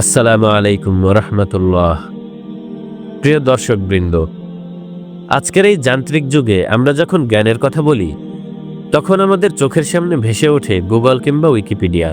আসসালামু আলাইকুম রহমতুল্লাহ। প্রিয় দর্শকবৃন্দ, আজকের এই যান্ত্রিক যুগে আমরা যখন জ্ঞানের কথা বলি তখন আমাদের চোখের সামনে ভেসে ওঠে গুগল কিংবা উইকিপিডিয়া।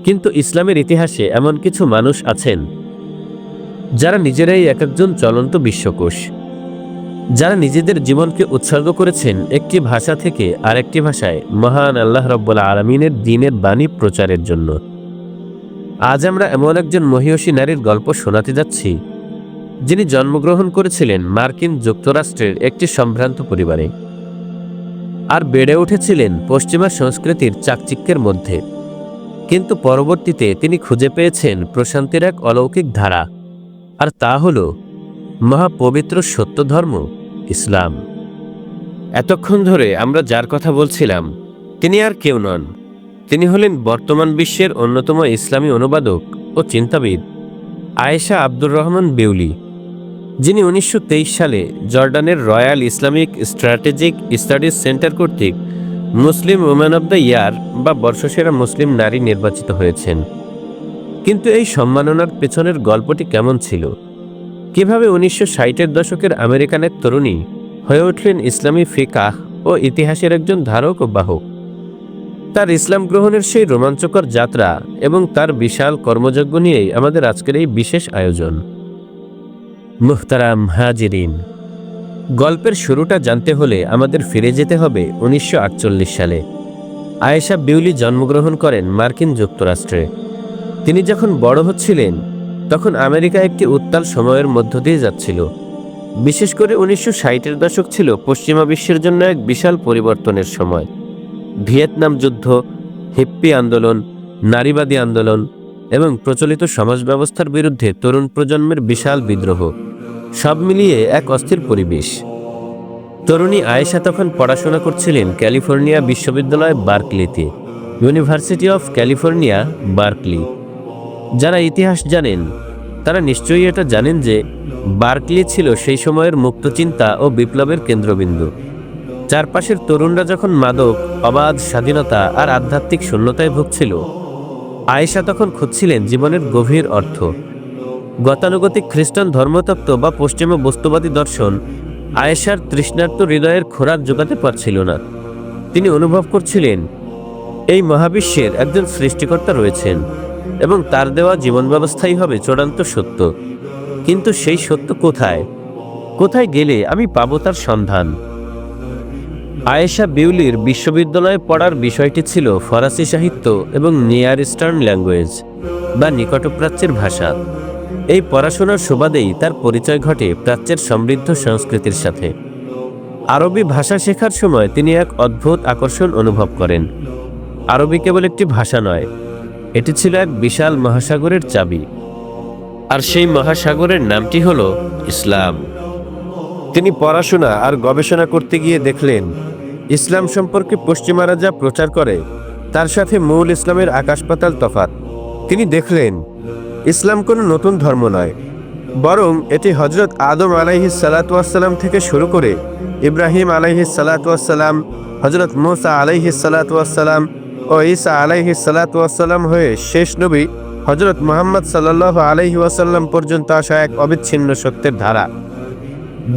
কিন্তু ইসলামের ইতিহাসে এমন কিছু মানুষ আছেন যারা নিজেরাই এক একজন চলন্ত বিশ্বকোষ, যারা নিজেদের জীবনকে উৎসর্গ করেছেন একটি ভাষা থেকে আরেকটি ভাষায় মহান আল্লাহ রাব্বুল আলামিনের দ্বীনের বাণী প্রচারের জন্য। আজ আমরা এমন একজন মহিয়সী নারীর গল্প শোনাতে যাচ্ছি যিনি জন্মগ্রহণ করেছিলেন মার্কিন যুক্তরাষ্ট্রের একটি সম্ভ্রান্ত পরিবারে আর বেড়ে উঠেছিলেন পশ্চিমা সংস্কৃতির চাকচিক্যের মধ্যে। কিন্তু পরবর্তীতে তিনি খুঁজে পেয়েছেন প্রশান্তির এক অলৌকিক ধারা, আর তা হল মহাপবিত্র সত্য ধর্ম ইসলাম। এতক্ষণ ধরে আমরা যার কথা বলছিলাম তিনি আর কেউ নন, তিনি হলেন বর্তমান বিশ্বের অন্যতম ইসলামী অনুবাদক ও চিন্তাবিদ আয়েশা আব্দুর রহমান বিউলি, যিনি 1923 সালে জর্ডানের royal Islamic strategic studies centre কর্তৃক মুসলিম উমেন অব দ্য ইয়ার বা বর্ষসেরা মুসলিম নারী নির্বাচিত হয়েছেন। কিন্তু এই সম্মাননার পেছনের গল্পটি কেমন ছিল? কিভাবে 1960-এর দশকের আমেরিকান এক তরুণী হয়ে উঠলেন ইসলামী ফিকাহ ও ইতিহাসের একজন ধারক ও বাহক? তার ইসলাম গ্রহণের সেই রোমাঞ্চকর যাত্রা এবং তার বিশাল কর্মযজ্ঞ নিয়েই আমাদের আজকের এই বিশেষ আয়োজন। মুহতারাম হাজিরিন, গল্পের শুরুটা জানতে হলে আমাদের ফিরে যেতে হবে 1948 সালে। আয়েশা বিউলি জন্মগ্রহণ করেন মার্কিন যুক্তরাষ্ট্রে। তিনি যখন বড় হচ্ছিলেন তখন আমেরিকা একটি উত্তাল সময়ের মধ্য দিয়ে যাচ্ছিল। বিশেষ করে 1960-এর দশক ছিল পশ্চিমা বিশ্বের জন্য এক বিশাল পরিবর্তনের সময়। ভিয়েতনাম যুদ্ধ, হিপ্পি আন্দোলন, নারীবাদী আন্দোলন এবং প্রচলিত সমাজ ব্যবস্থার বিরুদ্ধে তরুণ প্রজন্মের বিশাল বিদ্রোহ, সব মিলিয়ে এক অস্থির পরিবেশ। তরুণী আয়েশা তখন পড়াশোনা করছিলেন ক্যালিফোর্নিয়া বিশ্ববিদ্যালয় বার্কলিতে, ইউনিভার্সিটি অফ ক্যালিফোর্নিয়া বার্কলি। যারা ইতিহাস জানেন তারা নিশ্চয়ই এটা জানেন যে বার্কলি ছিল সেই সময়ের মুক্তচিন্তা ও বিপ্লবের কেন্দ্রবিন্দু। চারপাশের তরুণরা যখন মাদক, অবাধ স্বাধীনতা আর আধ্যাত্মিক শূন্যতায় ভুগছিল, আয়েশা তখন খুঁজছিলেন জীবনের গভীর অর্থ। গতানুগতিক খ্রিস্টান ধর্মতত্ত্ব বা পশ্চিমা বস্তুবাদী দর্শন আয়েশার তৃষ্ণার্ত হৃদয়ের খোরাক জোগাতে পারছিল না। তিনি অনুভব করছিলেন এই মহাবিশ্বের একজন সৃষ্টিকর্তা রয়েছেন এবং তার দেওয়া জীবন ব্যবস্থাই হবে চূড়ান্ত সত্য। কিন্তু সেই সত্য কোথায়? কোথায় গেলে আমি পাবো তার সন্ধান? আয়েশা বিউলির বিশ্ববিদ্যালয়ে পড়ার বিষয়টি ছিল ফরাসি সাহিত্য এবং নিয়ার ইস্টার্ন ল্যাঙ্গুয়েজ বা নিকটপ্রাচ্যের ভাষা। এই পড়াশোনার সুবাদেই তার পরিচয় ঘটে প্রাচ্যের সমৃদ্ধ সংস্কৃতির সাথে। আরবি ভাষা শেখার সময় তিনি এক অদ্ভুত আকর্ষণ অনুভব করেন। আরবি কেবল একটি ভাষা নয়, এটি ছিল এক বিশাল মহাসাগরের চাবি, আর সেই মহাসাগরের নামটি হল ইসলাম। তিনি পড়াশোনা আর গবেষণা করতে গিয়ে দেখলেন ইসলাম সম্পর্কে পশ্চিমারা যা প্রচার করে তার সাথে মূল ইসলামের আকাশ-পাতাল তফাৎ। তিনি দেখলেন ইসলাম কোনো নতুন ধর্ম নয়, বরং এটি হজরত আদম আলাইহিস সালাতু ওয়াসসালাম থেকে শুরু করে ইব্রাহিম আলাইহিস সালাতু ওয়াসসালাম, হজরত মুসা আলাইহিস সালাতু ওয়াসসালাম ও ঈসা আলাইহিস সালাতু ওয়াসসালাম হয়ে শেষ নবী হজরত মুহাম্মদ সাল্লাল্লাহু আলাইহি ওয়াসাল্লাম পর্যন্ত আসা এক অবিচ্ছিন্ন সত্যের ধারা।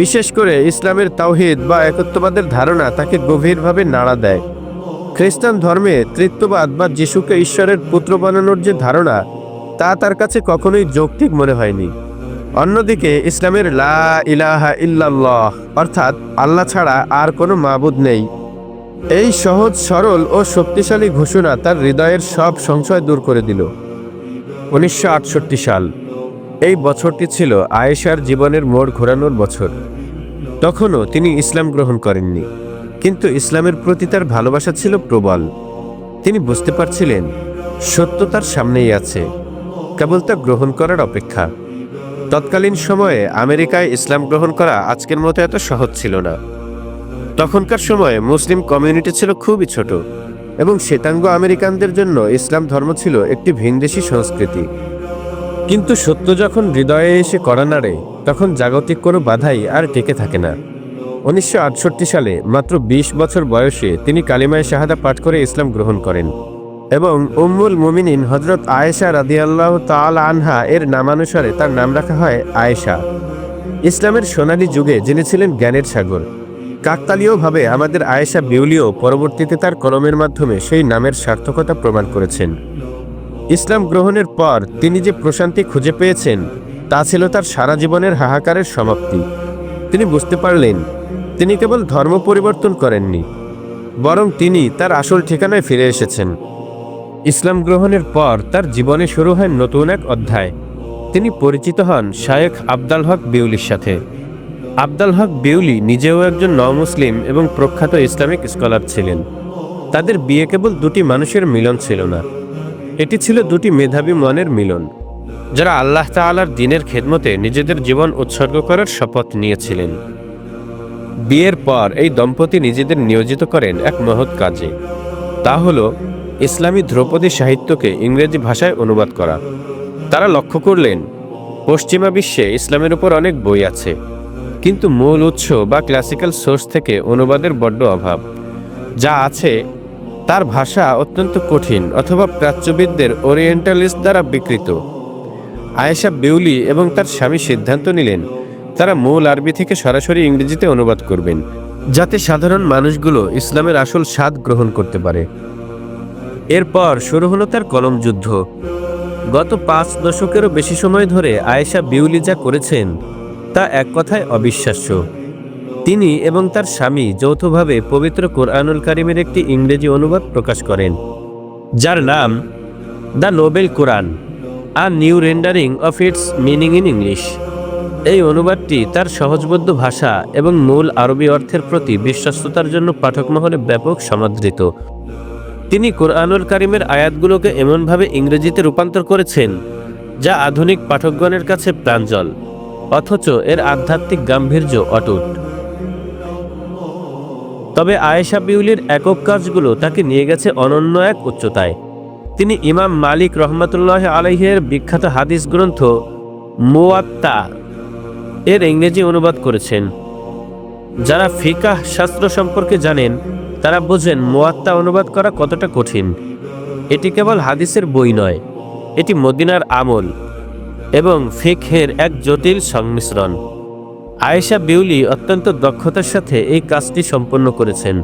বিশেষ করে ইসলামের তাওহীদ বা একত্ববাদের ধারণা তাকে গভীরভাবে নাড়া দেয়। খ্রিস্টান ধর্মে তৃত্ববাদ বা যিশুকে ঈশ্বরের পুত্র বানানোর যে ধারণা, তা তার কাছে কখনোই যৌক্তিক মনে হয়নি। অন্যদিকে ইসলামের লা ইলাহা ইল্লাল্লাহ অর্থাৎ আল্লাহ ছাড়া আর কোনো মাবুদ নেই, এই সহজ সরল ও শক্তিশালী ঘোষণা তার হৃদয়ের সব সংশয় দূর করে দিল। 1968 সাল, এই বছরটি ছিল আয়েশার জীবনের মোড় ঘোরানোর বছর। তখনও তিনি ইসলাম গ্রহণ করেননি, কিন্তু ইসলামের প্রতি তার ভালোবাসা ছিল প্রবল। তিনি বুঝতে পারছিলেন সত্য তার সামনেই আছে, কেবল তা গ্রহণ করার অপেক্ষা। তৎকালীন সময়ে আমেরিকায় ইসলাম গ্রহণ করা আজকের মতো এত সহজ ছিল না। তখনকার সময়ে মুসলিম কমিউনিটি ছিল খুবই ছোট এবং শ্বেতাঙ্গ আমেরিকানদের জন্য ইসলাম ধর্ম ছিল একটি ভিনদেশী সংস্কৃতি। কিন্তু সত্য যখন হৃদয়ে এসে কড়া নাড়ে তখন জাগতিক কোনো বাধাই আর টিকে থাকে না। 1968 সালে মাত্র 20 বছর বয়সে তিনি কালিমায়ে শাহাদা পাঠ করে ইসলাম গ্রহণ করেন এবং উম্মুল মুমিনিন হযরত আয়েশা রাদিয়াল্লাহু তাআলা আনহা এর নামানুসারে তার নাম রাখা হয় আয়েশা। ইসলামের সোনালী যুগে যিনি ছিলেন জ্ঞানের সাগর, কাকতালীয়ভাবে আমাদের আয়েশা বিউলিও পরবর্তীতে তার কলমের মাধ্যমে সেই নামের সার্থকতা প্রমাণ করেছেন। ইসলাম গ্রহণের পর তিনি যে প্রশান্তি খুঁজে পেয়েছেন তা ছিল তার সারা জীবনের হাহাকারের সমাপ্তি। তিনি বুঝতে পারলেন তিনি কেবল ধর্ম পরিবর্তন করেননি, বরং তিনি তার আসল ঠিকানায় ফিরে এসেছেন। ইসলাম গ্রহণের পর তার জীবনে শুরু হয় নতুন এক অধ্যায়। তিনি পরিচিত হন শায়েখ আবদাল হক বিউলির সাথে। আবদাল হক বিউলি নিজেও একজন নও-মুসলিম এবং প্রখ্যাত ইসলামিক স্কলার ছিলেন। তাদের বিয়ে কেবল দুটি মানুষের মিলন ছিল না, এটি ছিল দুটি মেধাবী মনের মিলন, যারা আল্লাহ তাআলার দ্বীনের খেদমতে নিজেদের জীবন উৎসর্গ করার শপথ নিয়েছিলেন। বিয়ের পর এই দম্পতি নিজেদের নিয়োজিত করেন এক মহৎ কাজে, তা হল ইসলামী ধ্রুপদী সাহিত্যকে ইংরেজি ভাষায় অনুবাদ করা। তারা লক্ষ্য করলেন পশ্চিমা বিশ্বে ইসলামের উপর অনেক বই আছে, কিন্তু মূল উৎস বা ক্লাসিক্যাল সোর্স থেকে অনুবাদের বড্ড অভাব। যা আছে তার ভাষা অত্যন্ত কঠিন অথবা প্রাচ্যবিদদের ওরিয়েন্টালিস্ট দ্বারা বিকৃত। আয়েশা বিউলি এবং তার স্বামী সিদ্ধান্ত নিলেন তারা মূল আরবি থেকে সরাসরি ইংরেজিতে অনুবাদ করবেন, যাতে সাধারণ মানুষগুলো ইসলামের আসল স্বাদ গ্রহণ করতে পারে। এরপর শুরু হলো তার কলম যুদ্ধ। গত 5 দশকেরও বেশি সময় ধরে আয়েশা বিউলি যা করেছেন তা এক কথায় অবিশ্বাস্য। তিনি এবং তার স্বামী যৌথভাবে পবিত্র কোরআনুল কারীমের একটি ইংরেজি অনুবাদ প্রকাশ করেন, যার নাম the Nobel Quran, a new rendering of its meaning in English. এই অনুবাদটি তার সহজবোধ্য ভাষা এবং মূল আরবি অর্থের প্রতি বিশ্বস্ততার জন্য পাঠক মহলে ব্যাপক সমাদৃত। তিনি কোরআনুল কারীমের আয়াতগুলোকে এমনভাবে ইংরেজিতে রূপান্তর করেছেন যা আধুনিক পাঠকগণের কাছে প্রাঞ্জল, অথচ এর আধ্যাত্মিক গাম্ভীর্য অটুট। তবে আয়েশা বিউলির একক কাজগুলো তাকে নিয়ে গেছে অনন্য এক উচ্চতায়। তিনি ইমাম মালিক রহমাতুল্লাহ আলাইহির বিখ্যাত হাদিস গ্রন্থ মুওয়াত্তা এর ইংরেজি অনুবাদ করেছেন। যারা ফিকাহ শাস্ত্র সম্পর্কে জানেন তারা বোঝেন মুওয়াত্তা অনুবাদ করা কতটা কঠিন। এটি কেবল হাদিসের বই নয়, এটি মদিনার আমল এবং ফিকহের এক জটিল সংমিশ্রণ। আয়েশা বিউলি অত্যন্ত দক্ষতার সাথে এই কাজটি সম্পন্ন করেছেন,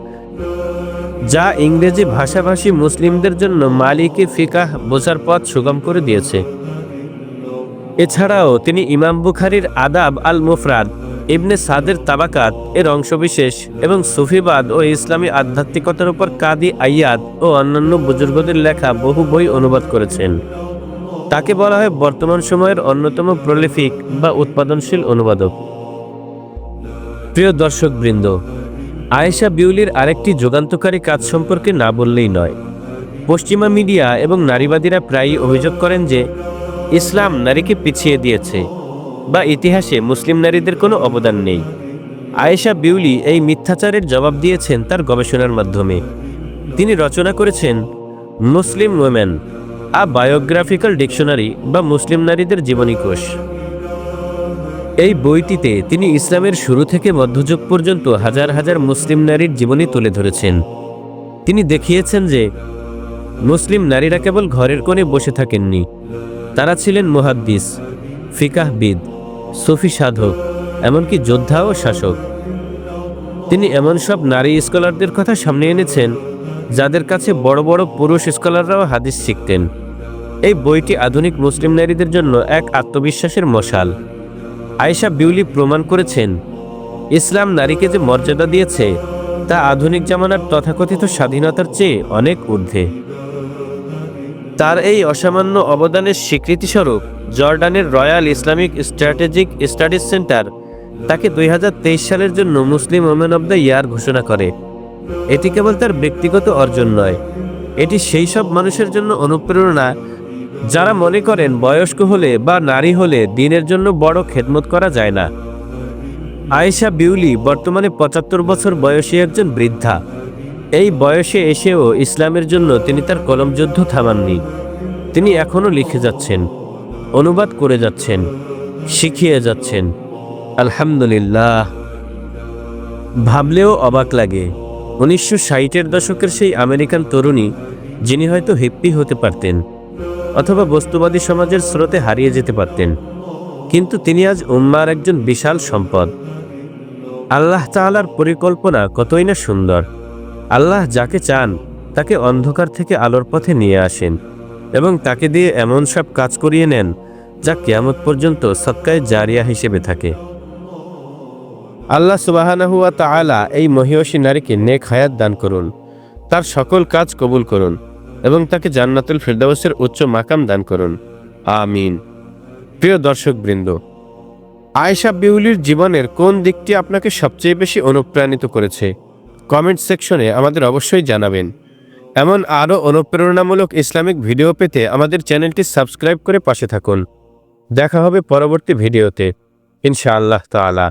যা ইংরেজি ভাষাভাষী মুসলিমদের জন্য মালিকি ফিকাহ বোঝার পথ সুগম করে দিয়েছে। এছাড়াও তিনি ইমাম বুখারীর আদাব আল মুফরাদ, ইবনে সাদের তাবাকাত এর অংশবিশেষ এবং সুফিবাদ ও ইসলামী আধ্যাত্মিকতার উপর কাদি আইয়াদ ও অন্যান্য বুজুর্গদের লেখা বহু বই অনুবাদ করেছেন। তাকে বলা হয় বর্তমান সময়ের অন্যতম প্রলিফিক বা উৎপাদনশীল অনুবাদক। প্রিয় দর্শকবৃন্দ, আয়েশা বিউলির আরেকটি যুগান্তকারী কাজ সম্পর্কে না বললেই নয়। পশ্চিমা মিডিয়া এবং নারীবাদীরা প্রায়ই অভিযোগ করেন যে ইসলাম নারীকে পিছিয়ে দিয়েছে বা ইতিহাসে মুসলিম নারীদের কোনো অবদান নেই। আয়েশা বিউলি এই মিথ্যাচারের জবাব দিয়েছেন তার গবেষণার মাধ্যমে। তিনি রচনা করেছেন মুসলিম ওমেন, আ বায়োগ্রাফিক্যাল ডিকশনারি বা মুসলিম নারীদের জীবনী কোষ। এই বইটিতে তিনি ইসলামের শুরু থেকে মধ্যযুগ পর্যন্ত হাজার হাজার মুসলিম নারীর জীবনী তুলে ধরেছেন। তিনি দেখিয়েছেন যে মুসলিম নারীরা কেবল ঘরের কোণে বসে থাকেননি, তারা ছিলেন মুহাদ্দিস, ফিকাহবিদ, সুফি সাধক, এমনকি যোদ্ধা ও শাসক। তিনি এমন সব নারী স্কলারদের কথা সামনে এনেছেন যাদের কাছে বড় বড় পুরুষ স্কলাররাও হাদিস শিখতেন। এই বইটি আধুনিক মুসলিম নারীদের জন্য এক আত্মবিশ্বাসের মশাল। আয়েশা বিউলি প্রমাণ করেছেন ইসলাম নারীকে যে মর্যাদা দিয়েছে তা আধুনিক জামানার তথাকথিত স্বাধীনতার চেয়ে অনেক ঊর্ধ্বে। তার এই অসামান্য অবদানের স্বীকৃতিস্বরূপ জর্ডানের royal Islamic strategic studies centre তাকে 2023 সালের জন্য মুসলিম ওমেন অব দ্য ইয়ার ঘোষণা করে। এটি কেবল তার ব্যক্তিগত অর্জন নয়, এটি সেই সব মানুষের জন্য অনুপ্রেরণা যারা মনে করেন বয়স্ক হলে বা নারী হলে দ্বীনের জন্য বড় খেদমত করা যায় না। আয়েশা বিউলি বর্তমানে 75 বছর বয়সী একজন বৃদ্ধা। এই বয়সে এসেও ইসলামের জন্য তিনি তার কলম যুদ্ধ থামাননি। তিনি এখনও লিখে যাচ্ছেন, অনুবাদ করে যাচ্ছেন, শিখিয়ে যাচ্ছেন। আলহামদুলিল্লাহ। ভাবলেও অবাক লাগে 1960-এর দশকের সেই আমেরিকান তরুণী যিনি হয়তো হিপ্পি হতে পারতেন অথবা বস্তুবাদী সমাজের স্রোতে হারিয়ে যেতে পারতেন, কিন্তু তিনি আজ উম্মার একজন বিশাল সম্পদ। আল্লাহ তাআলার পরিকল্পনা কতই না সুন্দর। আল্লাহ যাকে চান তাকে অন্ধকার থেকে আলোর পথে নিয়ে আসেন এবং তাকে দিয়ে এমন সব কাজ করিয়ে নেন যা কিয়ামত পর্যন্ত সদকায়ে জারিয়া হিসেবে থাকে। আল্লাহ সুবহানাহু ওয়া তাআলা এই মহিয়সী নারীকে নেক হায়াত দান করুন, তার সকল কাজ কবুল করুন এবং তাকে জান্নাতুল ফিরদাউসের উচ্চ মাকাম দান করুন। আমিন। প্রিয় দর্শকবৃন্দ, আয়েশা বিউলির জীবনের কোন দিকটি আপনাকে সবচেয়ে বেশি অনুপ্রাণিত করেছে? কমেন্ট সেকশনে আমাদের অবশ্যই জানাবেন। এমন আরও অনুপ্রেরণামূলক ইসলামিক ভিডিও পেতে আমাদের চ্যানেলটি সাবস্ক্রাইব করে পাশে থাকুন। দেখা হবে পরবর্তী ভিডিওতে ইনশাআল্লাহ তাআলা।